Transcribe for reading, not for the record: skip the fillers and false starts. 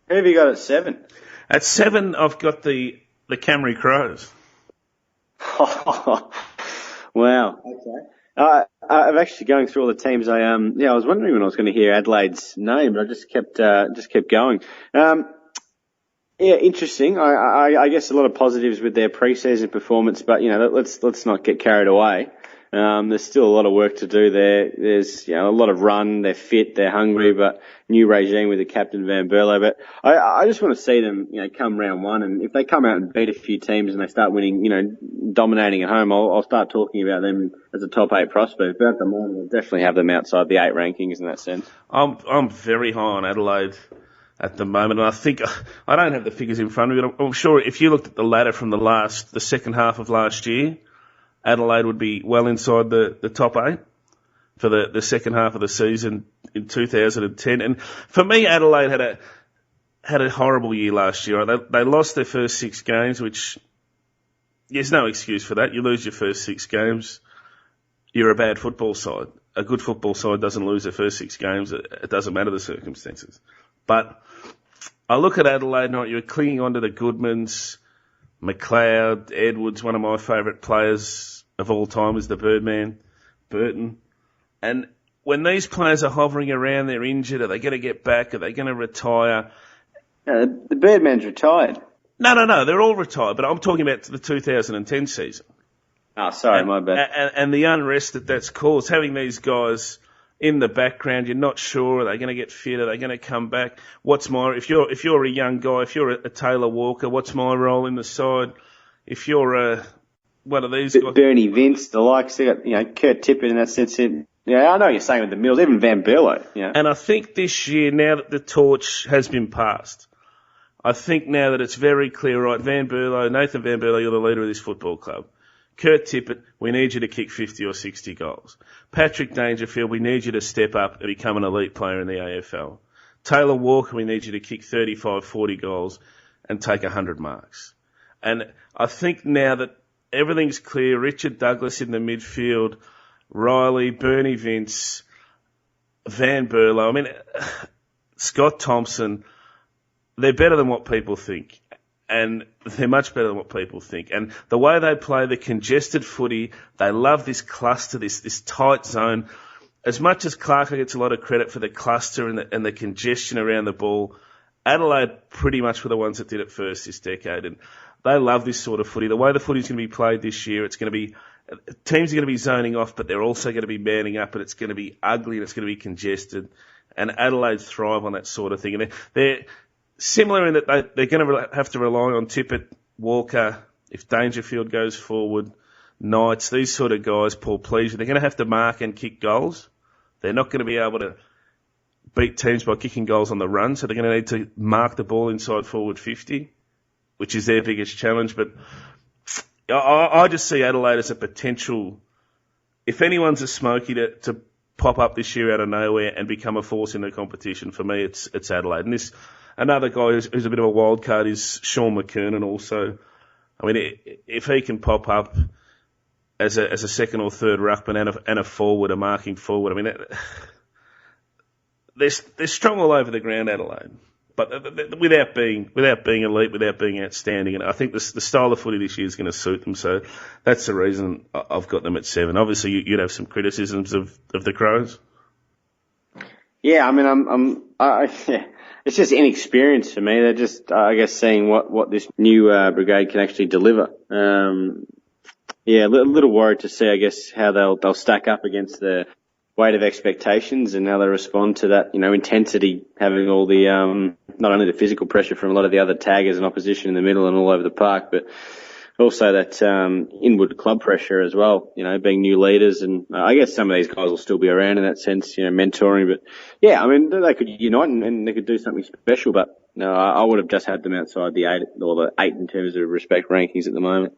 Who have you got at 7? At 7, I've got the Camry Crows. Wow. Okay. I'm actually going through all the teams. I was wondering when I was going to hear Adelaide's name, but I just kept going. Yeah, interesting. I guess a lot of positives with their pre-season performance, but let's not get carried away. There's still a lot of work to do there. There's a lot of run. They're fit. They're hungry, but new regime with the captain Van Berlo. But I just want to see them come round 1, and if they come out and beat a few teams and they start winning, dominating at home, I'll start talking about them as a top 8 prospect. But at the moment, I'll definitely have them outside the 8 rankings in that sense. I'm very high on Adelaide at the moment, and I think I don't have the figures in front of me, but I'm sure if you looked at the ladder from the second half of last year, Adelaide would be well inside the top 8 for the second half of the season in 2010. And for me, Adelaide had a horrible year last year. They lost their first 6 games, which there's no excuse for that. You lose your first 6 games, you're a bad football side. A good football side doesn't lose their first 6 games. It doesn't matter the circumstances. But I look at Adelaide and you're clinging on to the Goodmans, McLeod, Edwards, one of my favourite players of all time is the Birdman, Burton. And when these players are hovering around, they're injured, are they going to get back? Are they going to retire? The Birdman's retired. No, they're all retired, but I'm talking about the 2010 season. Oh, sorry, my bad. And the unrest that's caused, having these guys in the background, you're not sure, are they going to get fit, are they going to come back? If you're a young guy, if you're a Taylor Walker, what's my role in the side? If you're one of these guys. Bernie Vince, the likes, they got, Kurt Tippett in that sense. Yeah, I know what you're saying with the Mills, even Van Berlo. And I think this year, now that the torch has been passed, I think now that it's very clear, right, Nathan Van Berlo, you're the leader of this football club. Kurt Tippett, we need you to kick 50 or 60 goals. Patrick Dangerfield, we need you to step up and become an elite player in the AFL. Taylor Walker, we need you to kick 35, 40 goals and take 100 marks. And I think now that everything's clear, Richard Douglas in the midfield, Riley, Bernie Vince, Van Berlo, Scott Thompson, they're better than what people think. And they're much better than what people think. And the way they play the congested footy, they love this cluster, this tight zone. As much as Clark gets a lot of credit for the cluster and the congestion around the ball, Adelaide pretty much were the ones that did it first this decade. And they love this sort of footy. The way the footy's going to be played this year, teams are going to be zoning off, but they're also going to be manning up, and it's going to be ugly and it's going to be congested. And Adelaide thrive on that sort of thing. And they're similar in that they're going to have to rely on Tippett, Walker, if Dangerfield goes forward, Knights, these sort of guys, Paul Pleasure. They're going to have to mark and kick goals. They're not going to be able to beat teams by kicking goals on the run, so they're going to need to mark the ball inside forward 50, which is their biggest challenge. But I just see Adelaide as a potential, if anyone's a smoky to pop up this year out of nowhere and become a force in the competition, for me it's Adelaide. And another guy who's a bit of a wild card is Sean McKernan also. If he can pop up as a second or third ruckman and a forward, a marking forward, they're strong all over the ground, Adelaide. But without being elite, without being outstanding, and I think the style of footy this year is going to suit them. So that's the reason I've got them at 7. Obviously, you'd have some criticisms of the Crows. Yeah, it's just inexperience for me. They're just, I guess, seeing what this new brigade can actually deliver. A little worried to see, I guess, how they'll stack up against the weight of expectations and how they respond to that, intensity, having all the, not only the physical pressure from a lot of the other taggers and opposition in the middle and all over the park, but also that inward club pressure as well, being new leaders. And I guess some of these guys will still be around in that sense, mentoring. But, yeah, they could unite and they could do something special. But no, I would have just had them outside the 8 or the 8 in terms of respect rankings at the moment.